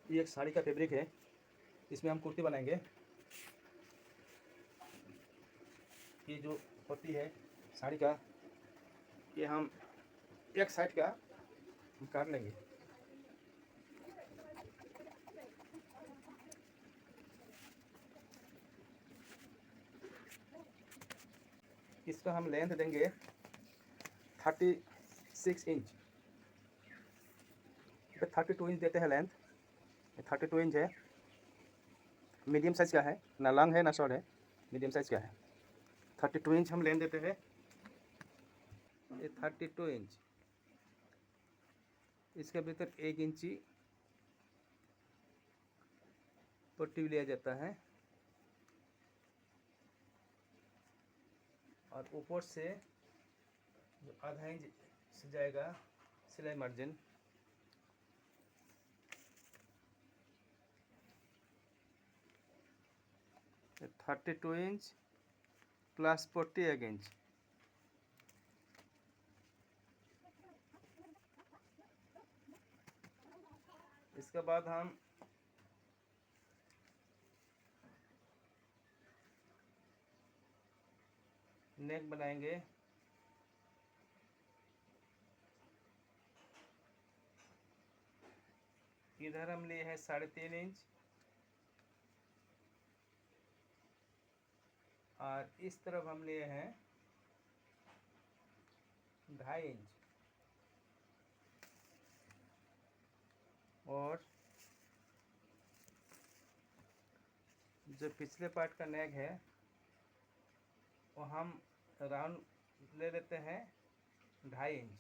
ये एक साड़ी का फैब्रिक है, इसमें हम कुर्ती बनाएंगे। ये जो होती है साड़ी का, ये हम एक साइड का काट लेंगे। इसका हम लेंथ देंगे 36 इंच। 32 इंच देते हैं लेंथ। 32 इंच है, मीडियम साइज़ का है, ना लॉन्ग है ना शॉर्ट है, मीडियम साइज़ का है। 32 इंच हम लेंथ देते हैं। ये 32 इंच, इसके भीतर 1 इंची पट्टी भी लिया जाता है और ऊपर से जो आधा इंच से जाएगा सिलाई मार्जिन। ये 32 इंच प्लस 41 इंच। इसके बाद हम नेक बनाएंगे। इधर हम लिए हैं 3.5 इंच और इस तरफ हम लिए हैं 2.5 इंच। और जो पिछले पार्ट का नेक है वो हम राउंड ले लेते हैं 2.5 इंच।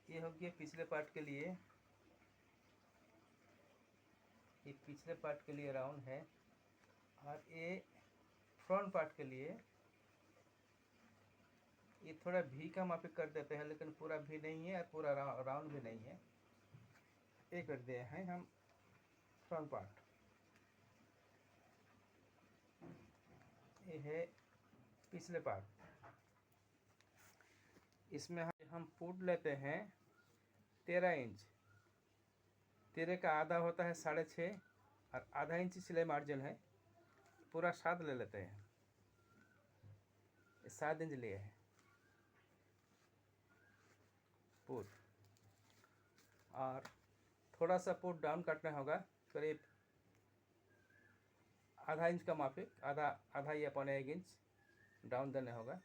ये हो गया पिछले पार्ट के लिए, ये पिछले पार्ट के लिए राउंड है। और ये फ्रंट पार्ट के लिए ये थोड़ा भी का मापिक कर देते हैं, लेकिन पूरा भी नहीं है और पूरा राउंड भी नहीं है। ये कर दिए हैं हम फ्रंट पार्ट। ये है पिछले पार्ट। इसमें हम पुट लेते हैं 13 इंच। 13 का आधा होता है 6.5 और आधा इंच सिलाई मार्जिन है, पूरा 7 ले लेते हैं। 7 इंच लिए है पुट, और थोड़ा सा पुट डाउन काटना होगा, करीब आधा इंच का मापिक, आधा या 1.25 इंच डाउन देना होगा।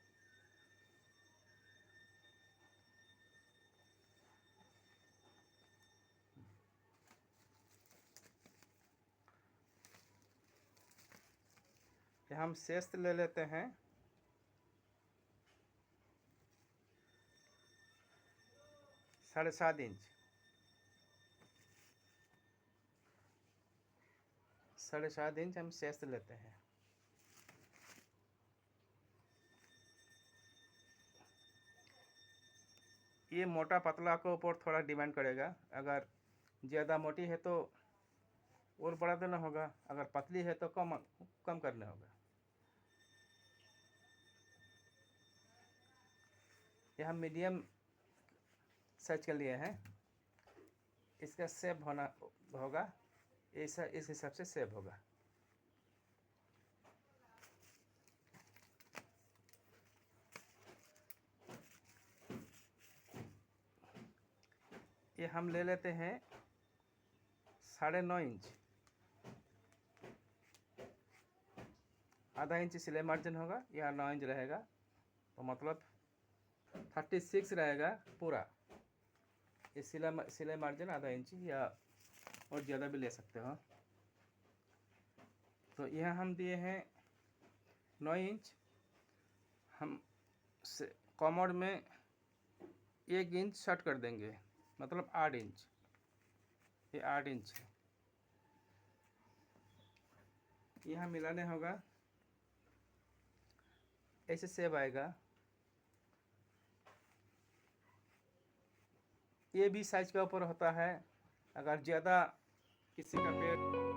हम शेष ले लेते हैं 7.5 इंच। 7.5 इंच हम शेष लेते हैं। ये मोटा पतला के ऊपर थोड़ा डिमांड करेगा। अगर ज़्यादा मोटी है तो और बढ़ा देना होगा, अगर पतली है तो कम करना होगा। ये हम मीडियम साइज के लिए हैं। इसका शेप होना होगा ऐसा, इस हिसाब से शेप होगा। ये हम ले लेते हैं 9.5 इंच। आधा इंच सिलाई मार्जिन होगा, यहाँ 9 इंच रहेगा, तो मतलब 36 रहेगा पूरा। ये सिलाई मार्जिन आधा इंच या और ज़्यादा भी ले सकते हो। तो यहाँ हम दिए हैं 9 इंच। हम कॉमर में 1 इंच शॉर्ट कर देंगे, मतलब 8 इंच। ये 8 इंच है, यहाँ मिलाने होगा। ऐसे सेब आएगा। ये भी साइज के ऊपर होता है। अगर ज़्यादा किसी का पेड़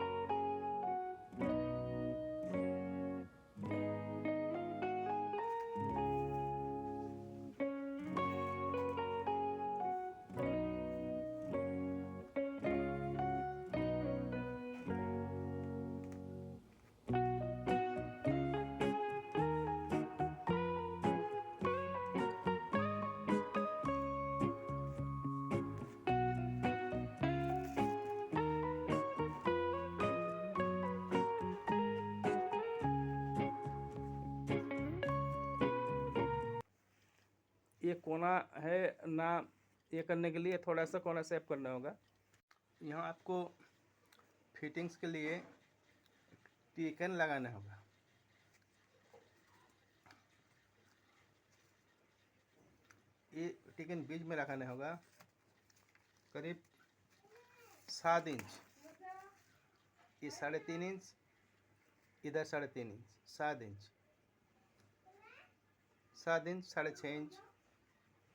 ये कोना है ना, ये करने के लिए थोड़ा सा कोना सेव करना होगा। यहाँ आपको फिटिंग्स के लिए टिकन लगाना होगा। ये टिकन बीच में लगाना होगा, करीब 7 इंच। ये 3.5 इंच, इधर 3.5 इंच, 7 इंच, 7 इंच, 6.5 इंच,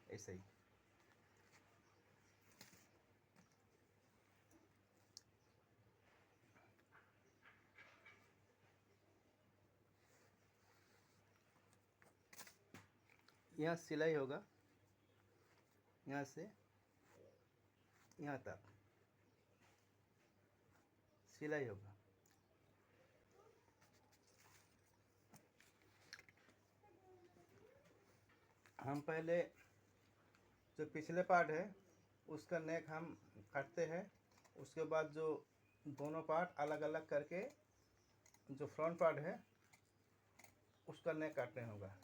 ऐसे ही। यहाँ सिलाई होगा, यहाँ से यहाँ तक सिलाई होगा। हम पहले जो पिछले पार्ट है उसका नेक हम काटते हैं, उसके बाद जो दोनों पार्ट अलग अलग करके जो फ्रंट पार्ट है उसका नेक काटना होगा।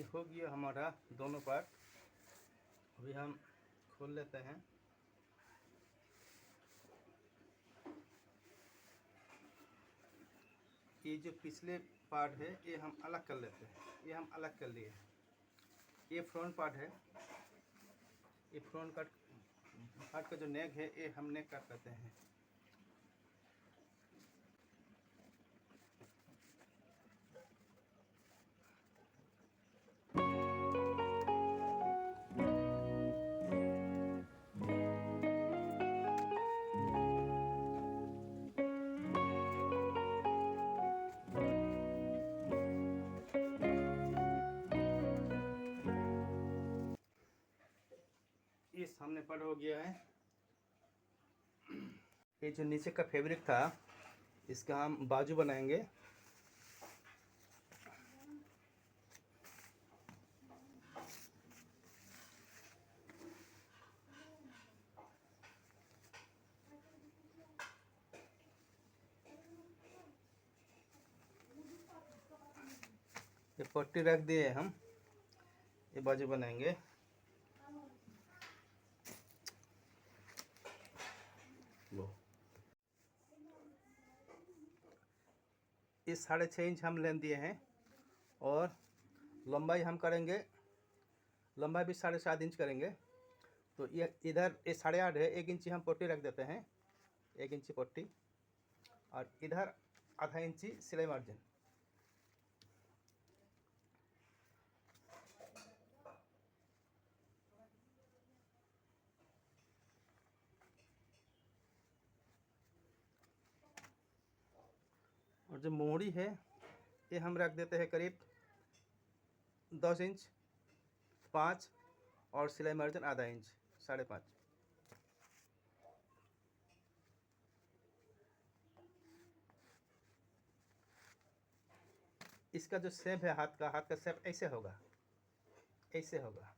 हो गया हमारा दोनों पार्ट। अभी हम खोल लेते हैं। ये जो पिछले पार्ट है ये हम अलग कर लेते हैं, ये हम अलग कर लिए। ये फ्रंट पार्ट है, ये फ्रंट पार्ट का जो नेक है ये हम नेक काट लेते हैं। ये सामने पार्ट हो गया है। ये जो नीचे का फैब्रिक था इसका हम बाजू बनाएंगे। ये पट्टी रख दिए हम, ये बाजू बनाएंगे। इस 6.5 इंच हम लेंथ दिए हैं और लंबाई हम करेंगे, लंबाई भी 7.5 इंच करेंगे। तो ये इधर ये 8.5 है, 1 इंची हम पट्टी रख देते हैं, 1 इंची पट्टी, और इधर आधा इंची सिलाई मार्जिन। और जो मोहरी है ये हम रख देते हैं करीब 10 इंच 5, और सिलाई मार्जिन आधा इंच 5.5। इसका जो शेप है हाथ का शेप ऐसे होगा, ऐसे होगा,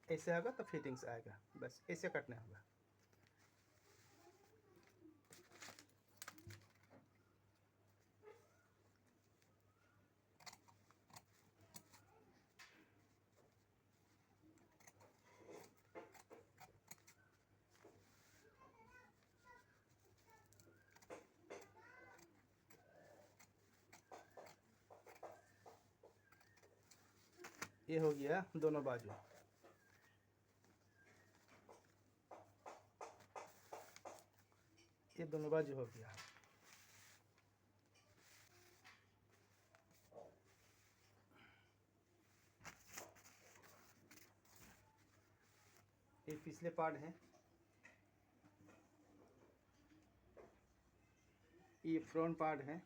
ऐसे होगा तो फिटिंग्स आएगा। बस ऐसे कटना होगा। ये हो गया दोनों बाजू। ये दोनों बाजू हो गया। ये पिछले पार्ट है, ये फ्रंट पार्ट है।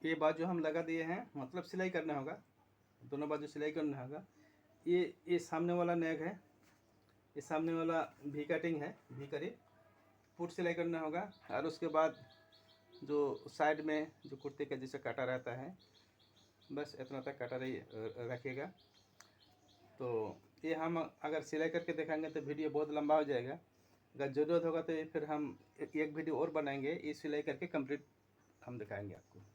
ये बाजू हम लगा दिए हैं, मतलब सिलाई करना होगा, दोनों बाजू सिलाई करना होगा। ये सामने वाला नेक है, ये सामने वाला भी कटिंग है, भी करीब फुट सिलाई करना होगा। और उसके बाद जो साइड में जो कुर्ते का जैसे काटा रहता है, बस इतना तक काटा रखिएगा। तो ये हम अगर सिलाई करके दिखाएंगे तो वीडियो बहुत लंबा हो जाएगा। अगर ज़रूरत होगा तो फिर हम एक वीडियो और बनाएंगे, ये सिलाई करके कंप्लीट हम दिखाएंगे आपको।